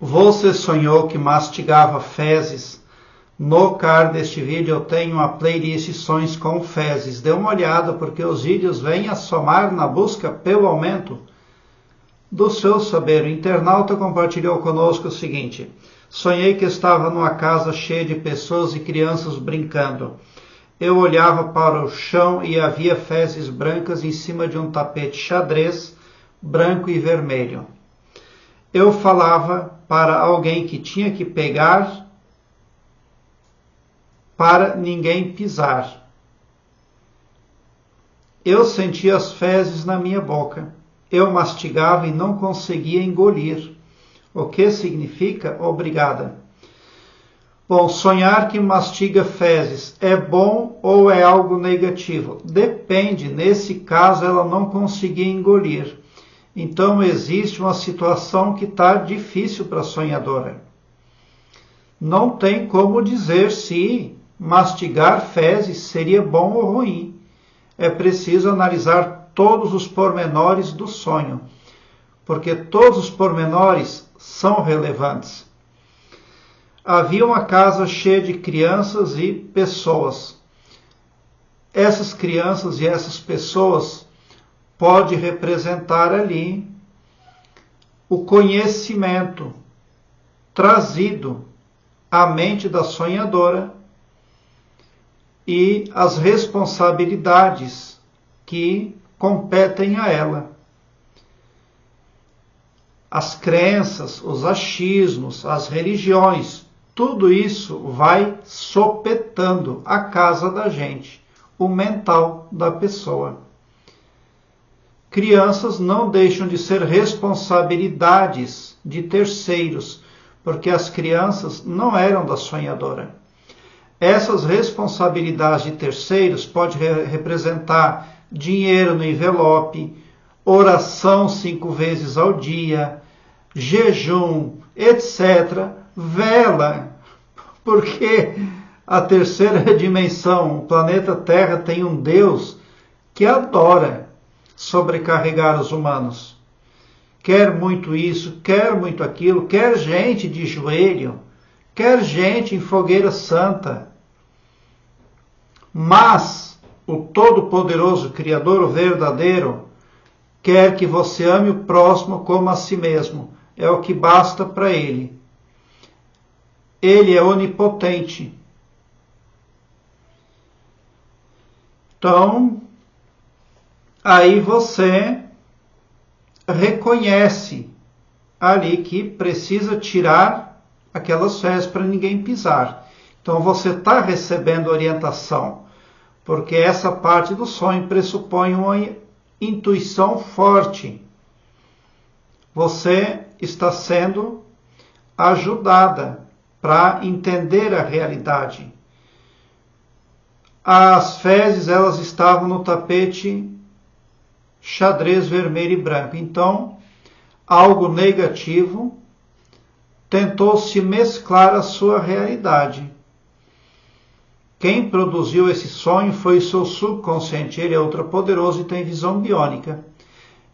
Você sonhou que mastigava fezes? No card deste vídeo eu tenho uma playlist Sonhos com Fezes. Dê uma olhada porque os vídeos vêm a somar na busca pelo aumento do seu saber. O internauta compartilhou conosco o seguinte: sonhei que estava numa casa cheia de pessoas e crianças brincando. Eu olhava para o chão e havia fezes brancas em cima de um tapete xadrez branco e vermelho. Eu falava para alguém que tinha que pegar para ninguém pisar. Eu sentia as fezes na minha boca. Eu mastigava e não conseguia engolir. O que significa obrigada? Bom, sonhar que mastiga fezes é bom ou é algo negativo? Depende. Nesse caso, ela não conseguia engolir. Então, existe uma situação que está difícil para a sonhadora. Não tem como dizer se mastigar fezes seria bom ou ruim. É preciso analisar todos os pormenores do sonho, porque todos os pormenores são relevantes. Havia uma casa cheia de crianças e pessoas. Essas crianças e essas pessoas podem representar ali o conhecimento trazido à mente da sonhadora e as responsabilidades que competem a ela. As crenças, os achismos, as religiões, tudo isso vai sopetando a casa da gente, o mental da pessoa. Crianças não deixam de ser responsabilidades de terceiros, porque as crianças não eram da sonhadora. Essas responsabilidades de terceiros podem representar dinheiro no envelope, oração 5 vezes ao dia, jejum, etc. Vela, porque a terceira dimensão, o planeta Terra, tem um Deus que adora sobrecarregar os humanos. Quer muito isso, quer muito aquilo, quer gente de joelho, quer gente em fogueira santa. Mas o Todo-Poderoso Criador, o verdadeiro, quer que você ame o próximo como a si mesmo. É o que basta para ele. Ele é onipotente. Então, aí você reconhece ali que precisa tirar aquelas fezes para ninguém pisar. Então você está recebendo orientação, porque essa parte do sonho pressupõe uma intuição forte. Você está sendo ajudada para entender a realidade. As fezes, elas estavam no tapete xadrez vermelho e branco. Então, algo negativo tentou se mesclar à sua realidade. Quem produziu esse sonho foi o seu subconsciente. Ele é ultrapoderoso e tem visão biônica.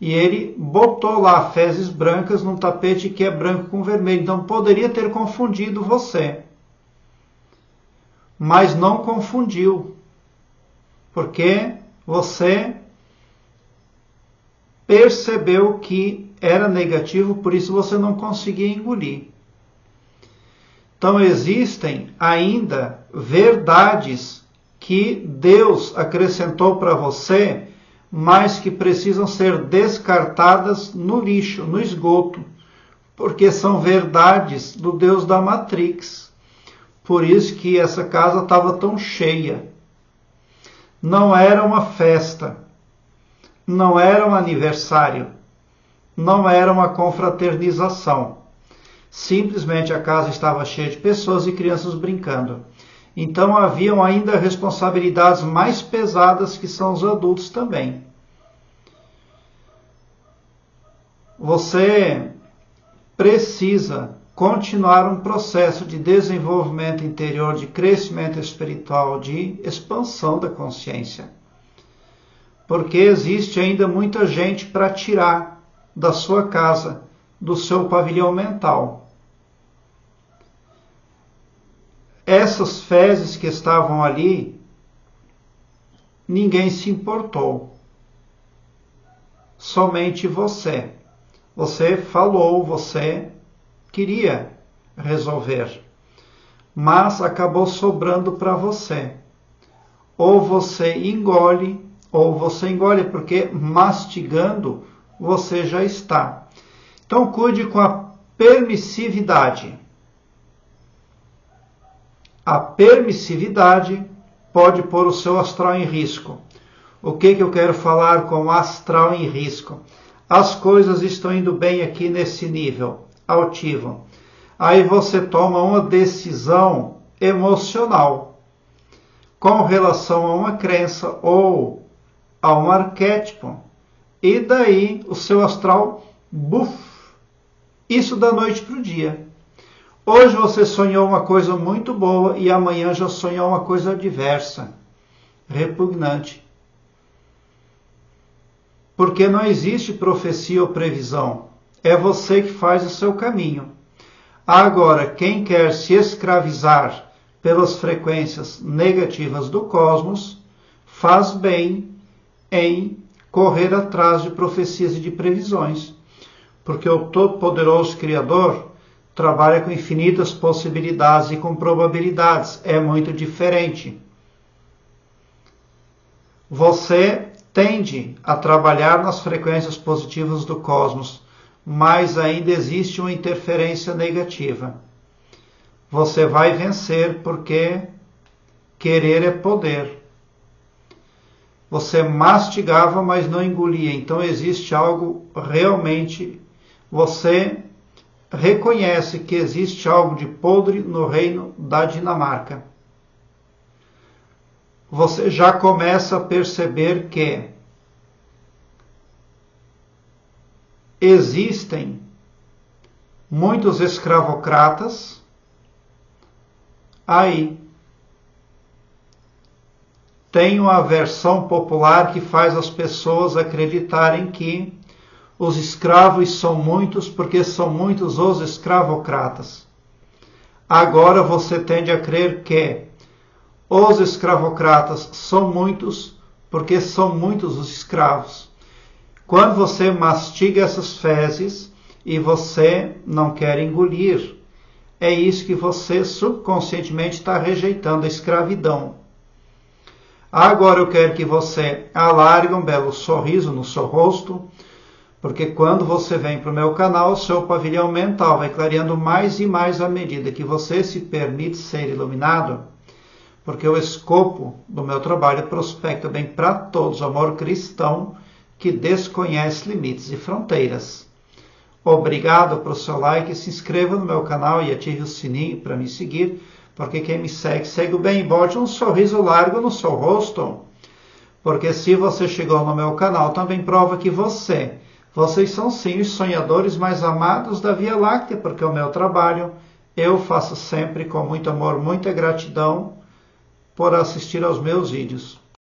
E ele botou lá fezes brancas num tapete que é branco com vermelho. Então poderia ter confundido você. Mas não confundiu. Porque você percebeu que era negativo, por isso você não conseguia engolir. Então existem ainda verdades que Deus acrescentou para você, mas que precisam ser descartadas no lixo, no esgoto, porque são verdades do Deus da Matrix. Por isso que essa casa estava tão cheia. Não era uma festa, não era um aniversário, não era uma confraternização. Simplesmente a casa estava cheia de pessoas e crianças brincando. Então haviam ainda responsabilidades mais pesadas que são os adultos também. Você precisa continuar um processo de desenvolvimento interior, de crescimento espiritual, de expansão da consciência. Porque existe ainda muita gente para tirar da sua casa, do seu pavilhão mental. essas fezes que estavam ali, ninguém se importou. Somente você. Você falou, você queria resolver, mas acabou sobrando para você. Ou você engole porque mastigando você já está. Então cuide com a permissividade. A permissividade pode pôr o seu astral em risco. O que eu quero falar com astral em risco? As coisas estão indo bem aqui nesse nível altivo. Aí você toma uma decisão emocional com relação a uma crença ou a um arquétipo. E daí o seu astral, buf, isso da noite para o dia. Hoje você sonhou uma coisa muito boa e amanhã já sonhou uma coisa adversa, repugnante. Porque não existe profecia ou previsão. É você que faz o seu caminho. Agora, quem quer se escravizar pelas frequências negativas do cosmos, faz bem em correr atrás de profecias e de previsões. Porque o Todo-Poderoso Criador trabalha com infinitas possibilidades e com probabilidades. É muito diferente. Você tende a trabalhar nas frequências positivas do cosmos, mas ainda existe uma interferência negativa. Você vai vencer porque querer é poder. Você mastigava, mas não engolia. Então existe algo realmente... Você reconhece que existe algo de podre no reino da Dinamarca. Você já começa a perceber que existem muitos escravocratas aí. Tem uma versão popular que faz as pessoas acreditarem que os escravos são muitos porque são muitos os escravocratas. Agora você tende a crer que os escravocratas são muitos porque são muitos os escravos. Quando você mastiga essas fezes e você não quer engolir, é isso que você subconscientemente está rejeitando, a escravidão. Agora eu quero que você alargue um belo sorriso no seu rosto, porque quando você vem para o meu canal, o seu pavilhão mental vai clareando mais e mais à medida que você se permite ser iluminado, porque o escopo do meu trabalho prospecta bem para todos, o amor cristão que desconhece limites e fronteiras. Obrigado pelo seu like, se inscreva no meu canal e ative o sininho para me seguir, porque quem me segue, segue o bem. Bote um sorriso largo no seu rosto, porque se você chegou no meu canal, também prova que vocês são sim os sonhadores mais amados da Via Láctea, porque o meu trabalho eu faço sempre com muito amor, muita gratidão por assistir aos meus vídeos.